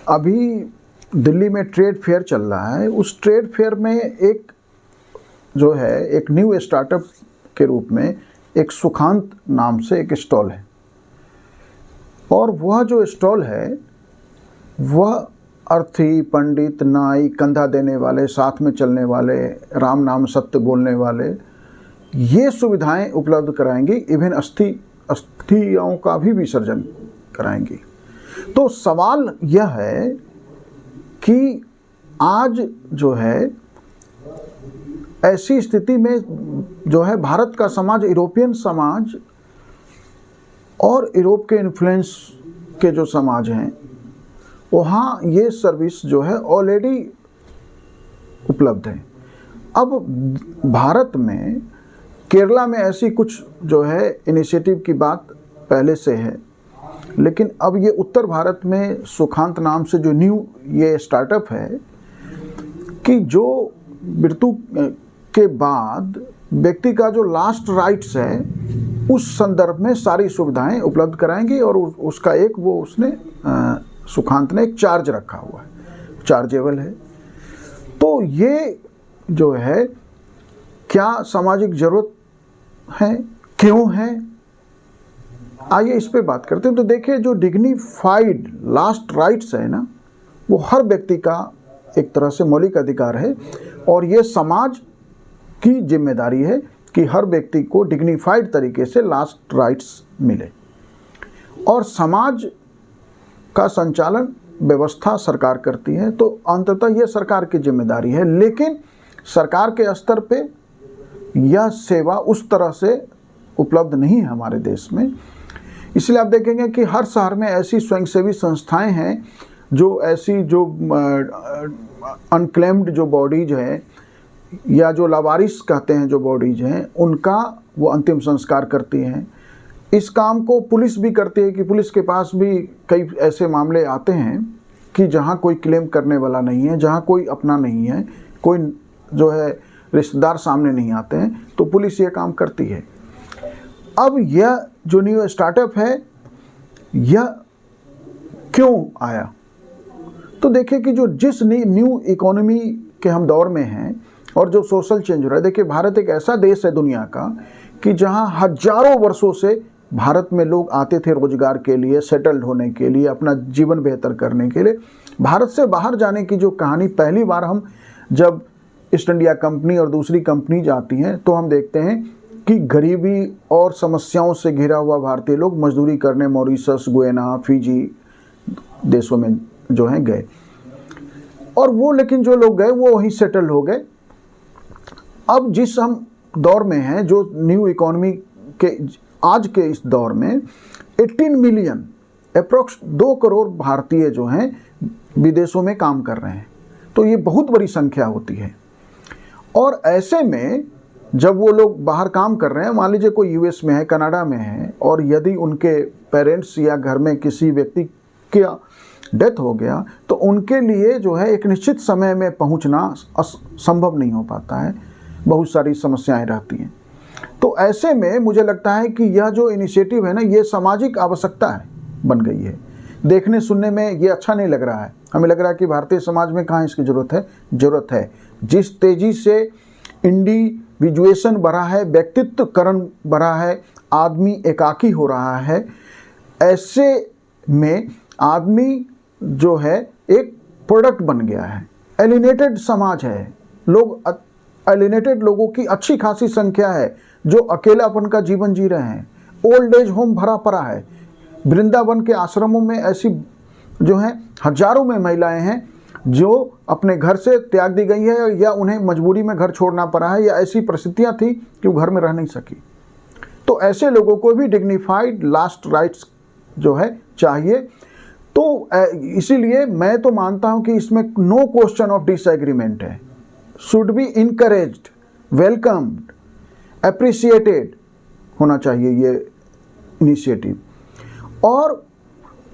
अभी दिल्ली में trade fair चल रहा है। उस ट्रेड फेयर में एक जो है एक न्यू स्टार्टअप के रूप में एक सुखांत नाम से एक स्टॉल है, और वह जो स्टॉल है वह अर्थी, पंडित, नाई, कंधा देने वाले, साथ में चलने वाले, राम नाम सत्य बोलने वाले, ये सुविधाएं उपलब्ध कराएंगी। इवन अस्थियों का भी विसर्जन कराएंगी। तो सवाल यह है कि आज जो है ऐसी स्थिति में जो है भारत का समाज, यूरोपियन समाज और यूरोप के इन्फ्लुएंस के जो समाज हैं, वहाँ ये सर्विस जो है ऑलरेडी उपलब्ध है। अब भारत में केरला में ऐसी कुछ जो है इनिशिएटिव की बात पहले से है, लेकिन अब ये उत्तर भारत में सुखांत नाम से जो न्यू ये स्टार्टअप है कि जो मृत्यु के बाद व्यक्ति का जो लास्ट राइट्स है उस संदर्भ में सारी सुविधाएं उपलब्ध कराएंगे, और उसका एक वो उसने सुखांत ने एक चार्ज रखा हुआ है, चार्जेबल है। तो ये जो है क्या सामाजिक जरूरत है, क्यों है, आइए इस पे बात करते हैं। तो देखिए, जो डिग्निफाइड लास्ट राइट्स है ना, वो हर व्यक्ति का एक तरह से मौलिक अधिकार है, और ये समाज की जिम्मेदारी है कि हर व्यक्ति को डिग्निफाइड तरीके से लास्ट राइट्स मिले। और समाज का संचालन व्यवस्था सरकार करती है, तो अंततः यह सरकार की जिम्मेदारी है। लेकिन सरकार के स्तर पे यह सेवा उस तरह से उपलब्ध नहीं है हमारे देश में। इसलिए आप देखेंगे कि हर शहर में ऐसी स्वयंसेवी संस्थाएं हैं जो ऐसी जो अनक्लेम्ड जो बॉडीज हैं या जो लावारिस कहते हैं जो बॉडीज हैं, उनका वो अंतिम संस्कार करती हैं। इस काम को पुलिस भी करती है कि पुलिस के पास भी कई ऐसे मामले आते हैं कि जहाँ कोई क्लेम करने वाला नहीं है, जहाँ कोई अपना नहीं है, कोई जो है रिश्तेदार सामने नहीं आते हैं, तो पुलिस ये काम करती है। अब यह जो न्यू स्टार्टअप है यह क्यों आया, तो देखिए कि जो जिस न्यू इकोनॉमी के हम दौर में हैं और जो सोशल चेंज हो रहा है। देखिए, भारत एक ऐसा देश है दुनिया का कि जहां हजारों वर्षों से भारत में लोग आते थे रोजगार के लिए, सेटल्ड होने के लिए, अपना जीवन बेहतर करने के लिए। भारत से बाहर जाने की जो कहानी पहली बार हम जब ईस्ट इंडिया कंपनी और दूसरी कंपनी जाती हैं तो हम देखते हैं कि गरीबी और समस्याओं से घिरा हुआ भारतीय लोग मजदूरी करने मॉरिशस, गुयाना, फिजी देशों में जो हैं गए, और वो लेकिन जो लोग गए वो वहीं सेटल हो गए। अब जिस हम दौर में हैं, जो न्यू इकोनॉमी के आज के इस दौर में 18 मिलियन अप्रोक्स 2 करोड़ भारतीय जो हैं विदेशों में काम कर रहे हैं। तो ये बहुत बड़ी संख्या होती है। और ऐसे में जब वो लोग बाहर काम कर रहे हैं, मान लीजिए कोई यूएस में है, कनाडा में है, और यदि उनके पेरेंट्स या घर में किसी व्यक्ति का डेथ हो गया तो उनके लिए जो है एक निश्चित समय में पहुंचना संभव नहीं हो पाता है, बहुत सारी समस्याएं रहती हैं। तो ऐसे में मुझे लगता है कि यह जो इनिशिएटिव है ना, ये सामाजिक आवश्यकता है, बन गई है। देखने सुनने में ये अच्छा नहीं लग रहा है, हमें लग रहा है कि भारतीय समाज में कहाँ इसकी ज़रूरत है। जिस तेज़ी से इंडिविजुएशन बढ़ा है, व्यक्तित्वकरण बढ़ा है, आदमी एकाकी हो रहा है, ऐसे में आदमी जो है एक प्रोडक्ट बन गया है। एलिनेटेड समाज है, लोग एलिनेटेड लोगों की अच्छी खासी संख्या है जो अकेलापन का जीवन जी रहे हैं। ओल्ड एज होम भरा पड़ा है। वृंदावन के आश्रमों में ऐसी जो हैं हजारों में महिलाएं हैं जो अपने घर से त्याग दी गई है, या उन्हें मजबूरी में घर छोड़ना पड़ा है, या ऐसी परिस्थितियां थी कि वो घर में रह नहीं सकी। तो ऐसे लोगों को भी डिग्निफाइड लास्ट राइट्स जो है चाहिए। तो इसीलिए मैं तो मानता हूं कि इसमें नो क्वेश्चन ऑफ डिसएग्रीमेंट है। Should be encouraged, welcomed, appreciated होना चाहिए ये इनिशिएटिव। और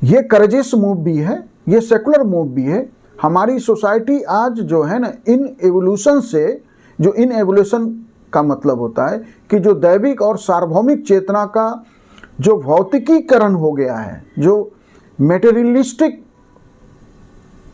ये करेजियस मूव भी है, ये सेकुलर मूव भी है। हमारी सोसाइटी आज जो है ना, इन एवोल्यूशन से, जो इन एवोल्यूशन का मतलब होता है कि जो दैविक और सार्वभौमिक चेतना का जो भौतिकीकरण हो गया है, जो मेटेरियलिस्टिक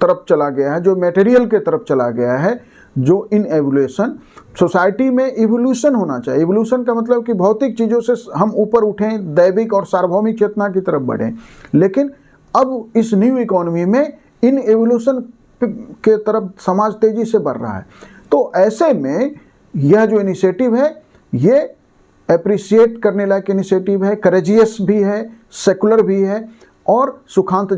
तरफ चला गया है, जो मटेरियल के तरफ चला गया है, जो इन एवोल्यूशन सोसाइटी में इवोल्यूशन होना चाहिए। इवोल्यूशन का मतलब कि भौतिक चीज़ों से हम ऊपर उठें, दैविक और सार्वभौमिक चेतना की तरफ बढ़ें। लेकिन अब इस न्यू इकोनॉमी में इन एवोल्यूशन के तरफ समाज तेजी से बढ़ रहा है। तो ऐसे में यह जो इनिशिएटिव है ये एप्रिशिएट करने लायक इनिशिएटिव है, करेजियस भी है, सेकुलर भी है। और सुखांत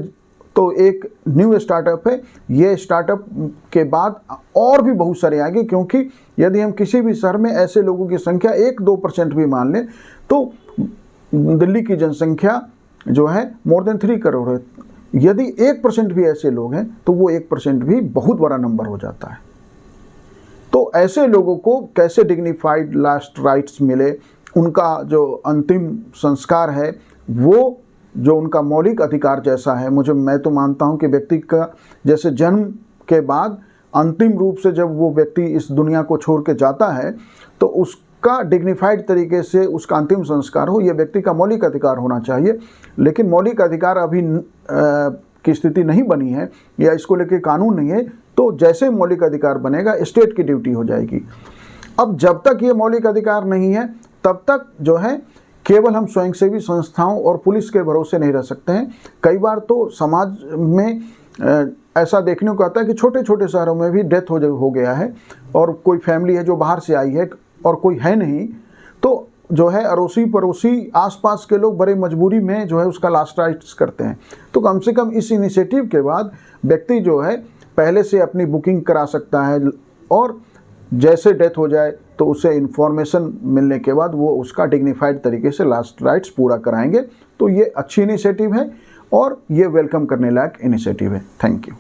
तो एक न्यू स्टार्टअप है। ये स्टार्टअप के बाद और भी बहुत सारे आएंगे, क्योंकि यदि हम किसी भी शहर में ऐसे लोगों की संख्या 1-2% भी मान लें तो दिल्ली की जनसंख्या जो है मोर देन 3 करोड़ है। यदि 1% भी ऐसे लोग हैं तो वो 1% भी बहुत बड़ा नंबर हो जाता है। तो ऐसे लोगों को कैसे डिग्निफाइड लास्ट राइट्स मिले, उनका जो अंतिम संस्कार है वो जो उनका मौलिक अधिकार जैसा है, मैं तो मानता हूं कि व्यक्ति का जैसे जन्म के बाद अंतिम रूप से जब वो व्यक्ति इस दुनिया को छोड़ के जाता है तो उसका डिग्निफाइड तरीके से उसका अंतिम संस्कार हो, यह व्यक्ति का मौलिक अधिकार होना चाहिए। लेकिन मौलिक अधिकार अभी की स्थिति नहीं बनी है या इसको लेके कानून नहीं है, तो जैसे मौलिक अधिकार बनेगा स्टेट की ड्यूटी हो जाएगी। अब जब तक ये मौलिक अधिकार नहीं है तब तक जो है केवल हम स्वयंसेवी संस्थाओं और पुलिस के भरोसे नहीं रह सकते हैं। कई बार तो समाज में ऐसा देखने को आता है कि छोटे छोटे शहरों में भी डेथ हो गया है और कोई फैमिली है जो बाहर से आई है और कोई है नहीं, तो जो है अड़ोसी पड़ोसी आसपास के लोग बड़े मजबूरी में जो है उसका लास्ट राइट्स करते हैं। तो कम से कम इस इनिशिएटिव के बाद व्यक्ति जो है पहले से अपनी बुकिंग करा सकता है और जैसे डेथ हो जाए तो उसे इन्फॉर्मेशन मिलने के बाद वो उसका डिग्निफाइड तरीके से लास्ट राइट्स पूरा कराएंगे। तो ये अच्छी इनिशिएटिव है और ये वेलकम करने लायक इनिशिएटिव है। Thank you.